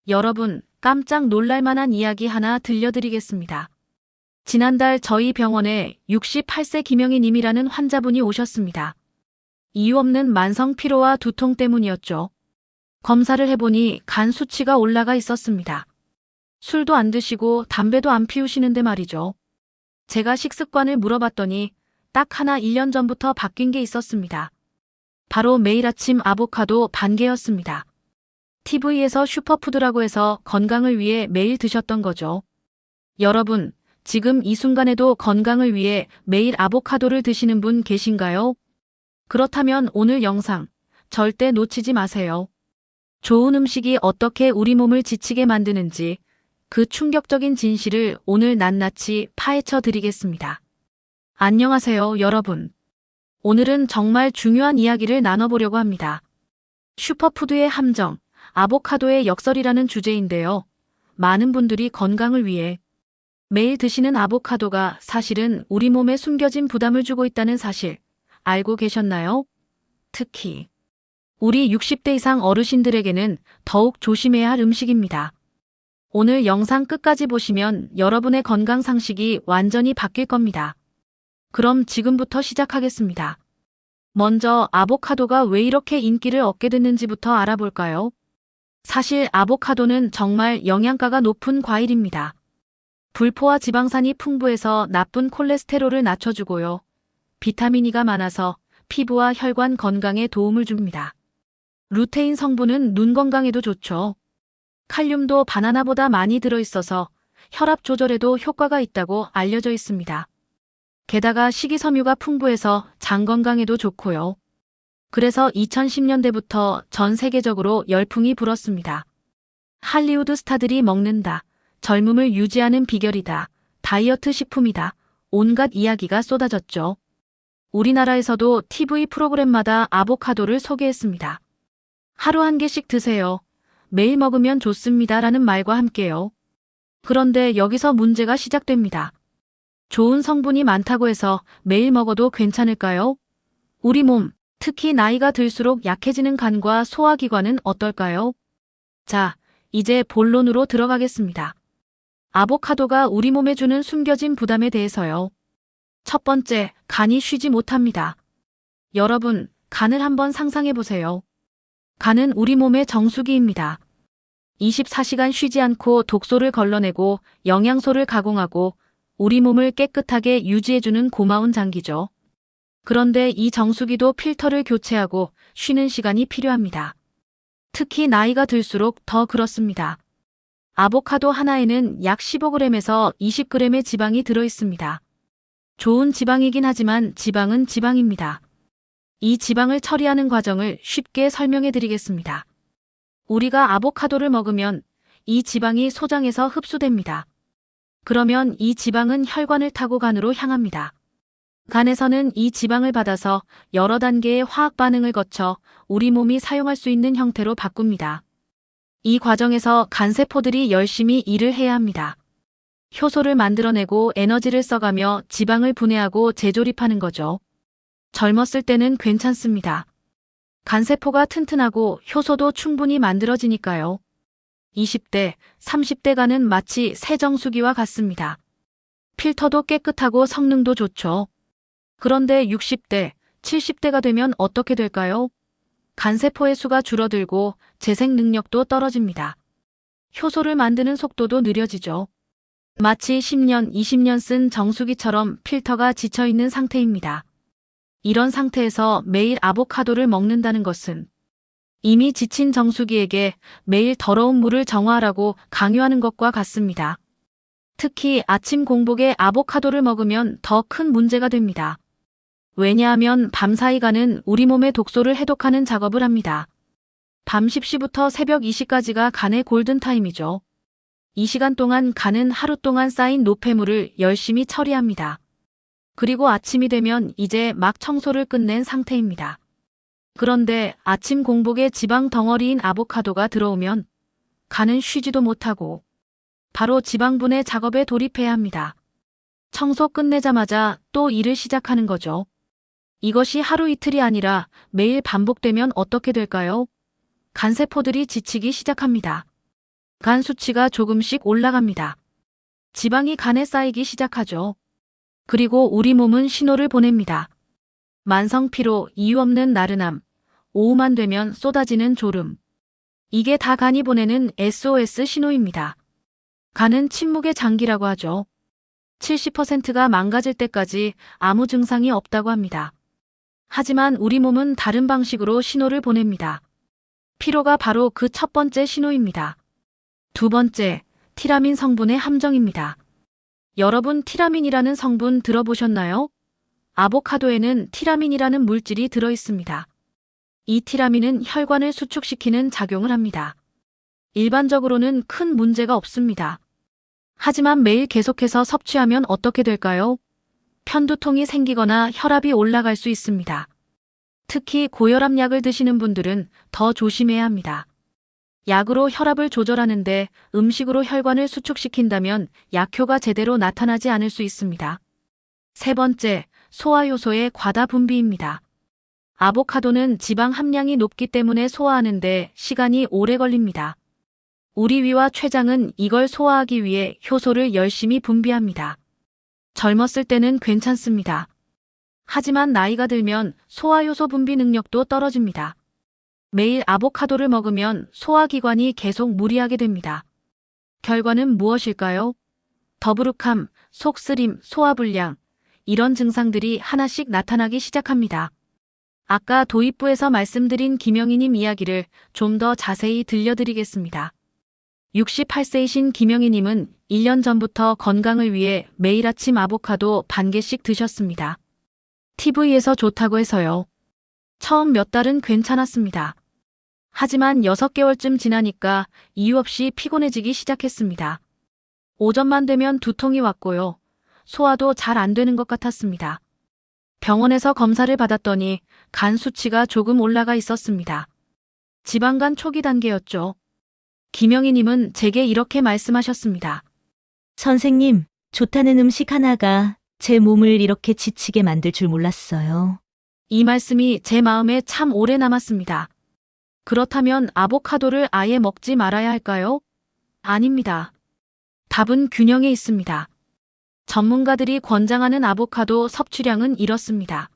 여러분, 깜짝 놀랄만한 이야기 하나 들려드리겠습니다. 지난달 저희 병원에 68세 김영희 님이라는 환자분이 오셨습니다. 이유 없는 만성 피로와 두통 때문이었죠. 검사를 해보니 간 수치가 올라가 있었습니다. 술도 안 드시고 담배도 안 피우시는데 말이죠. 제가 식습관을 물어봤더니 딱 하나 1년 전부터 바뀐 게 있었습니다. 바로 매일 아침 아보카도 반 개였습니다. TV에서 슈퍼푸드라고 해서 건강을 위해 매일 드셨던 거죠. 여러분, 지금 이 순간에도 건강을 위해 매일 아보카도를 드시는 분 계신가요? 그렇다면 오늘 영상 절대 놓치지 마세요. 좋은 음식이 어떻게 우리 몸을 지치게 만드는지 그 충격적인 진실을 오늘 낱낱이 파헤쳐 드리겠습니다. 안녕하세요, 여러분. 오늘은 정말 중요한 이야기를 나눠보려고 합니다. 슈퍼푸드의 함정, 아보카도의 역설이라는 주제인데요. 많은 분들이 건강을 위해 매일 드시는 아보카도가 사실은 우리 몸에 숨겨진 부담을 주고 있다는 사실 알고 계셨나요? 특히 우리 60대 이상 어르신들에게는 더욱 조심해야 할 음식입니다. 오늘 영상 끝까지 보시면 여러분의 건강 상식이 완전히 바뀔 겁니다. 그럼 지금부터 시작하겠습니다. 먼저 아보카도가 왜 이렇게 인기를 얻게 됐는지부터 알아볼까요? 사실 아보카도는 정말 영양가가 높은 과일입니다. 불포화 지방산이 풍부해서 나쁜 콜레스테롤을 낮춰주고요. 비타민 E가 많아서 피부와 혈관 건강에 도움을 줍니다. 루테인 성분은 눈 건강에도 좋죠. 칼륨도 바나나보다 많이 들어있어서 혈압 조절에도 효과가 있다고 알려져 있습니다. 게다가 식이섬유가 풍부해서 장 건강에도 좋고요. 그래서 2010년대부터 전 세계적으로 열풍이 불었습니다. 할리우드 스타들이 먹는다, 젊음을 유지하는 비결이다, 다이어트 식품이다, 온갖 이야기가 쏟아졌죠. 우리나라에서도 TV 프로그램마다 아보카도를 소개했습니다. 하루 한 개씩 드세요. 매일 먹으면 좋습니다. 라는 말과 함께요. 그런데 여기서 문제가 시작됩니다. 좋은 성분이 많다고 해서 매일 먹어도 괜찮을까요? 우리 몸, 특히 나이가 들수록 약해지는 간과 소화기관은 어떨까요? 자, 이제 본론으로 들어가겠습니다. 아보카도가 우리 몸에 주는 숨겨진 부담에 대해서요. 첫 번째, 간이 쉬지 못합니다. 여러분, 간을 한번 상상해 보세요. 간은 우리 몸의 정수기입니다. 24시간 쉬지 않고 독소를 걸러내고 영양소를 가공하고 우리 몸을 깨끗하게 유지해주는 고마운 장기죠. 그런데 이 정수기도 필터를 교체하고 쉬는 시간이 필요합니다. 특히 나이가 들수록 더 그렇습니다. 아보카도 하나에는 약 15g에서 20g의 지방이 들어있습니다. 좋은 지방이긴 하지만 지방은 지방입니다. 이 지방을 처리하는 과정을 쉽게 설명해 드리겠습니다. 우리가 아보카도를 먹으면 이 지방이 소장에서 흡수됩니다. 그러면 이 지방은 혈관을 타고 간으로 향합니다. 간에서는 이 지방을 받아서 여러 단계의 화학 반응을 거쳐 우리 몸이 사용할 수 있는 형태로 바꿉니다. 이 과정에서 간세포들이 열심히 일을 해야 합니다. 효소를 만들어내고 에너지를 써가며 지방을 분해하고 재조립하는 거죠. 젊었을 때는 괜찮습니다. 간세포가 튼튼하고 효소도 충분히 만들어지니까요. 20대, 30대 간은 마치 새 정수기와 같습니다. 필터도 깨끗하고 성능도 좋죠. 그런데 60대, 70대가 되면 어떻게 될까요? 간세포의 수가 줄어들고 재생 능력도 떨어집니다. 효소를 만드는 속도도 느려지죠. 마치 10년, 20년 쓴 정수기처럼 필터가 지쳐있는 상태입니다. 이런 상태에서 매일 아보카도를 먹는다는 것은 이미 지친 정수기에게 매일 더러운 물을 정화하라고 강요하는 것과 같습니다. 특히 아침 공복에 아보카도를 먹으면 더 큰 문제가 됩니다. 왜냐하면 밤사이 간은 우리 몸의 독소를 해독하는 작업을 합니다. 밤 10시부터 새벽 2시까지가 간의 골든타임이죠. 이 시간 동안 간은 하루 동안 쌓인 노폐물을 열심히 처리합니다. 그리고 아침이 되면 이제 막 청소를 끝낸 상태입니다. 그런데 아침 공복에 지방 덩어리인 아보카도가 들어오면 간은 쉬지도 못하고 바로 지방분해 작업에 돌입해야 합니다. 청소 끝내자마자 또 일을 시작하는 거죠. 이것이 하루 이틀이 아니라 매일 반복되면 어떻게 될까요? 간세포들이 지치기 시작합니다. 간 수치가 조금씩 올라갑니다. 지방이 간에 쌓이기 시작하죠. 그리고 우리 몸은 신호를 보냅니다. 만성 피로, 이유 없는 나른함, 오후만 되면 쏟아지는 졸음. 이게 다 간이 보내는 SOS 신호입니다. 간은 침묵의 장기라고 하죠. 70%가 망가질 때까지 아무 증상이 없다고 합니다. 하지만 우리 몸은 다른 방식으로 신호를 보냅니다. 피로가 바로 그 첫 번째 신호입니다. 두 번째, 티라민 성분의 함정입니다. 여러분, 티라민이라는 성분 들어보셨나요? 아보카도에는 티라민이라는 물질이 들어있습니다. 이 티라민은 혈관을 수축시키는 작용을 합니다. 일반적으로는 큰 문제가 없습니다. 하지만 매일 계속해서 섭취하면 어떻게 될까요? 편두통이 생기거나 혈압이 올라갈 수 있습니다. 특히 고혈압 약을 드시는 분들은 더 조심해야 합니다. 약으로 혈압을 조절하는데 음식으로 혈관을 수축시킨다면 약효가 제대로 나타나지 않을 수 있습니다. 세 번째, 소화효소의 과다 분비입니다. 아보카도는 지방 함량이 높기 때문에 소화하는데 시간이 오래 걸립니다. 우리 위와 췌장은 이걸 소화하기 위해 효소를 열심히 분비합니다. 젊었을 때는 괜찮습니다. 하지만 나이가 들면 소화효소 분비 능력도 떨어집니다. 매일 아보카도를 먹으면 소화기관이 계속 무리하게 됩니다. 결과는 무엇일까요? 더부룩함, 속쓰림, 소화불량, 이런 증상들이 하나씩 나타나기 시작합니다. 아까 도입부에서 말씀드린 김영희님 이야기를 좀 더 자세히 들려드리겠습니다. 68세이신 김영희님은 1년 전부터 건강을 위해 매일 아침 아보카도 반 개씩 드셨습니다. TV에서 좋다고 해서요. 처음 몇 달은 괜찮았습니다. 하지만 6개월쯤 지나니까 이유 없이 피곤해지기 시작했습니다. 오전만 되면 두통이 왔고요. 소화도 잘 안 되는 것 같았습니다. 병원에서 검사를 받았더니 간 수치가 조금 올라가 있었습니다. 지방간 초기 단계였죠. 김영희님은 제게 이렇게 말씀하셨습니다. 선생님, 좋다는 음식 하나가 제 몸을 이렇게 지치게 만들 줄 몰랐어요. 이 말씀이 제 마음에 참 오래 남았습니다. 그렇다면 아보카도를 아예 먹지 말아야 할까요? 아닙니다. 답은 균형에 있습니다. 전문가들이 권장하는 아보카도 섭취량은 이렇습니다.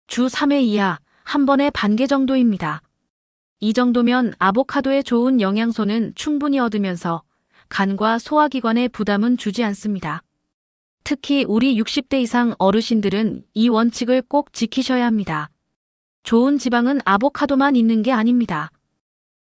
주 3회 이하, 한 번에 반 개 정도입니다. 이 정도면 아보카도의 좋은 영양소는 충분히 얻으면서 간과 소화기관에 부담은 주지 않습니다. 특히 우리 60대 이상 어르신들은 이 원칙을 꼭 지키셔야 합니다. 좋은 지방은 아보카도만 있는 게 아닙니다.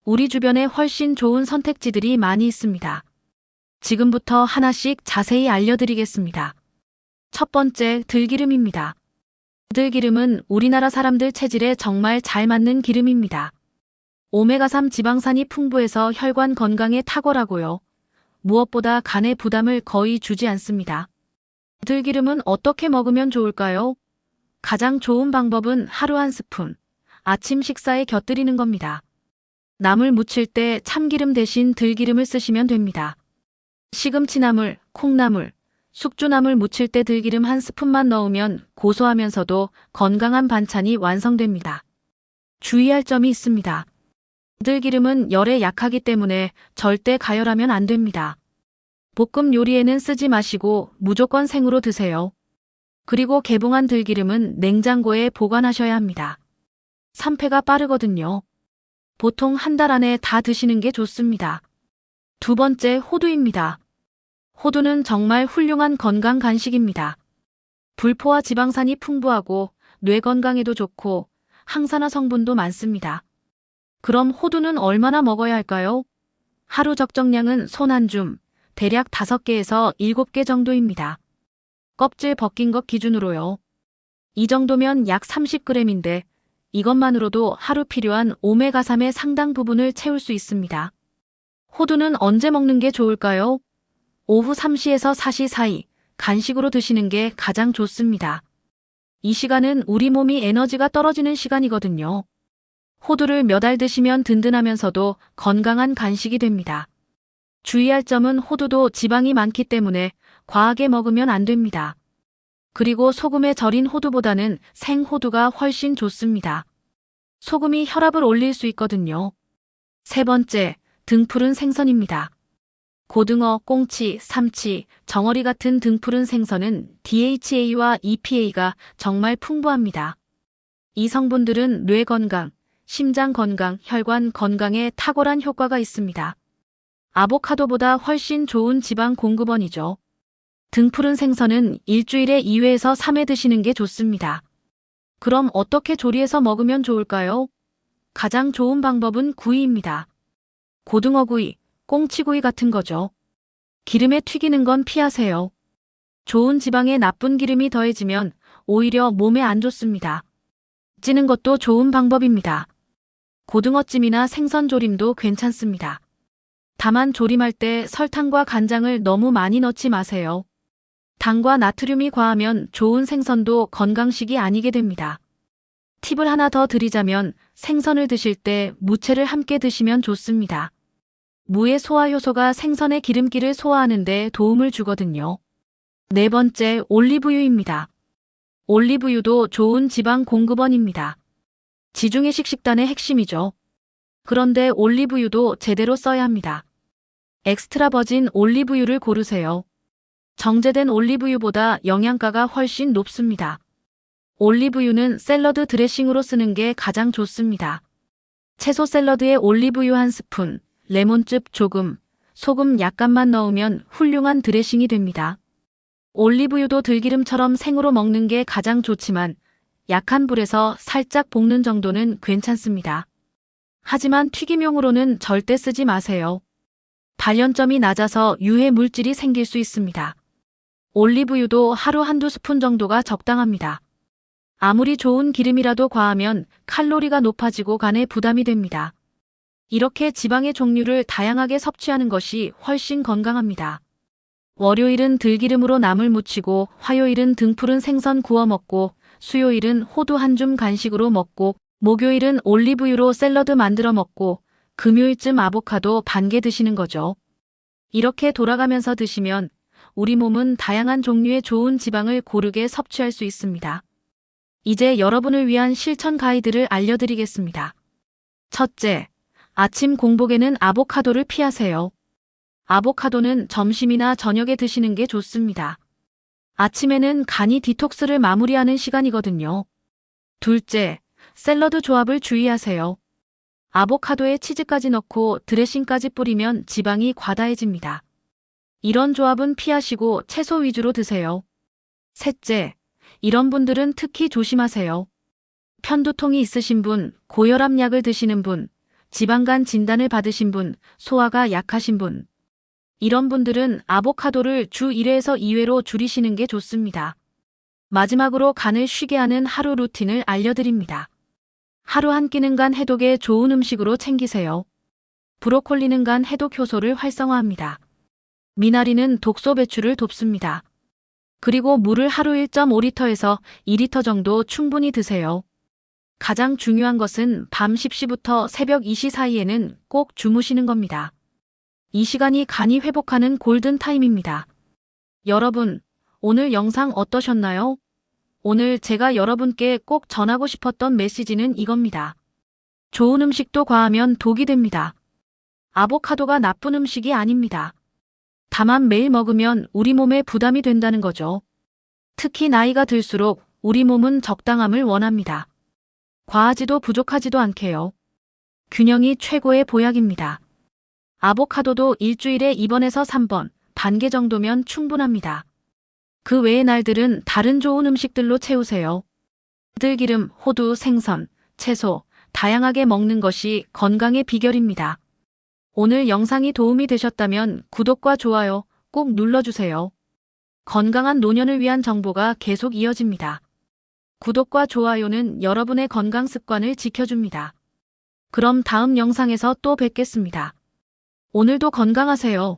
우리 주변에 훨씬 좋은 선택지들이 많이 있습니다. 지금부터 하나씩 자세히 알려드리겠습니다. 첫 번째, 들기름입니다. 들기름은 우리나라 사람들 체질에 정말 잘 맞는 기름입니다. 오메가3 지방산이 풍부해서 혈관 건강에 탁월하고요. 무엇보다 간에 부담을 거의 주지 않습니다. 들기름은 어떻게 먹으면 좋을까요? 가장 좋은 방법은 하루 한 스푼, 아침 식사에 곁들이는 겁니다. 나물 무칠 때 참기름 대신 들기름을 쓰시면 됩니다. 시금치나물, 콩나물, 숙주나물 무칠 때 들기름 한 스푼만 넣으면 고소하면서도 건강한 반찬이 완성됩니다. 주의할 점이 있습니다. 들기름은 열에 약하기 때문에 절대 가열하면 안 됩니다. 볶음 요리에는 쓰지 마시고 무조건 생으로 드세요. 그리고 개봉한 들기름은 냉장고에 보관하셔야 합니다. 산패가 빠르거든요. 보통 한 달 안에 다 드시는 게 좋습니다. 두 번째, 호두입니다. 호두는 정말 훌륭한 건강 간식입니다. 불포화 지방산이 풍부하고 뇌 건강에도 좋고 항산화 성분도 많습니다. 그럼 호두는 얼마나 먹어야 할까요? 하루 적정량은 손 한 줌, 대략 5개에서 7개 정도입니다. 껍질 벗긴 것 기준으로요. 이 정도면 약 30g인데 이것만으로도 하루 필요한 오메가3의 상당 부분을 채울 수 있습니다. 호두는 언제 먹는 게 좋을까요? 오후 3시에서 4시 사이 간식으로 드시는 게 가장 좋습니다. 이 시간은 우리 몸이 에너지가 떨어지는 시간이거든요. 호두를 몇 알 드시면 든든하면서도 건강한 간식이 됩니다. 주의할 점은 호두도 지방이 많기 때문에 과하게 먹으면 안 됩니다. 그리고 소금에 절인 호두보다는 생호두가 훨씬 좋습니다. 소금이 혈압을 올릴 수 있거든요. 세 번째, 등푸른 생선입니다. 고등어, 꽁치, 삼치, 정어리 같은 등푸른 생선은 DHA와 EPA가 정말 풍부합니다. 이 성분들은 뇌 건강, 심장 건강, 혈관 건강에 탁월한 효과가 있습니다. 아보카도보다 훨씬 좋은 지방 공급원이죠. 등푸른 생선은 일주일에 2회에서 3회 드시는 게 좋습니다. 그럼 어떻게 조리해서 먹으면 좋을까요? 가장 좋은 방법은 구이입니다. 고등어구이, 꽁치구이 같은 거죠. 기름에 튀기는 건 피하세요. 좋은 지방에 나쁜 기름이 더해지면 오히려 몸에 안 좋습니다. 찌는 것도 좋은 방법입니다. 고등어찜이나 생선조림도 괜찮습니다. 다만 조림할 때 설탕과 간장을 너무 많이 넣지 마세요. 당과 나트륨이 과하면 좋은 생선도 건강식이 아니게 됩니다. 팁을 하나 더 드리자면 생선을 드실 때 무채를 함께 드시면 좋습니다. 무의 소화 효소가 생선의 기름기를 소화하는 데 도움을 주거든요. 네 번째, 올리브유입니다. 올리브유도 좋은 지방 공급원입니다. 지중해식 식단의 핵심이죠. 그런데 올리브유도 제대로 써야 합니다. 엑스트라 버진 올리브유를 고르세요. 정제된 올리브유보다 영양가가 훨씬 높습니다. 올리브유는 샐러드 드레싱으로 쓰는 게 가장 좋습니다. 채소 샐러드에 올리브유 1스푼, 레몬즙 조금, 소금 약간만 넣으면 훌륭한 드레싱이 됩니다. 올리브유도 들기름처럼 생으로 먹는 게 가장 좋지만 약한 불에서 살짝 볶는 정도는 괜찮습니다. 하지만 튀김용으로는 절대 쓰지 마세요. 발연점이 낮아서 유해 물질이 생길 수 있습니다. 올리브유도 하루 한두 스푼 정도가 적당합니다. 아무리 좋은 기름이라도 과하면 칼로리가 높아지고 간에 부담이 됩니다. 이렇게 지방의 종류를 다양하게 섭취하는 것이 훨씬 건강합니다. 월요일은 들기름으로 나물 무치고, 화요일은 등푸른 생선 구워 먹고, 수요일은 호두 한 줌 간식으로 먹고, 목요일은 올리브유로 샐러드 만들어 먹고, 금요일쯤 아보카도 반 개 드시는 거죠. 이렇게 돌아가면서 드시면 우리 몸은 다양한 종류의 좋은 지방을 고르게 섭취할 수 있습니다. 이제 여러분을 위한 실천 가이드를 알려드리겠습니다. 첫째, 아침 공복에는 아보카도를 피하세요. 아보카도는 점심이나 저녁에 드시는 게 좋습니다. 아침에는 간이 디톡스를 마무리하는 시간이거든요. 둘째, 샐러드 조합을 주의하세요. 아보카도에 치즈까지 넣고 드레싱까지 뿌리면 지방이 과다해집니다. 이런 조합은 피하시고 채소 위주로 드세요. 셋째, 이런 분들은 특히 조심하세요. 편두통이 있으신 분, 고혈압 약을 드시는 분, 지방간 진단을 받으신 분, 소화가 약하신 분. 이런 분들은 아보카도를 주 1회에서 2회로 줄이시는 게 좋습니다. 마지막으로 간을 쉬게 하는 하루 루틴을 알려드립니다. 하루 한 끼는 간 해독에 좋은 음식으로 챙기세요. 브로콜리는 간 해독 효소를 활성화합니다. 미나리는 독소 배출을 돕습니다. 그리고 물을 하루 1.5리터에서 2리터 정도 충분히 드세요. 가장 중요한 것은 밤 10시부터 새벽 2시 사이에는 꼭 주무시는 겁니다. 이 시간이 간이 회복하는 골든타임입니다. 여러분, 오늘 영상 어떠셨나요? 오늘 제가 여러분께 꼭 전하고 싶었던 메시지는 이겁니다. 좋은 음식도 과하면 독이 됩니다. 아보카도가 나쁜 음식이 아닙니다. 다만 매일 먹으면 우리 몸에 부담이 된다는 거죠. 특히 나이가 들수록 우리 몸은 적당함을 원합니다. 과하지도 부족하지도 않게요. 균형이 최고의 보약입니다. 아보카도도 일주일에 2번에서 3번, 반 개 정도면 충분합니다. 그 외의 날들은 다른 좋은 음식들로 채우세요. 들기름, 호두, 생선, 채소, 다양하게 먹는 것이 건강의 비결입니다. 오늘 영상이 도움이 되셨다면 구독과 좋아요 꼭 눌러주세요. 건강한 노년을 위한 정보가 계속 이어집니다. 구독과 좋아요는 여러분의 건강 습관을 지켜줍니다. 그럼 다음 영상에서 또 뵙겠습니다. 오늘도 건강하세요.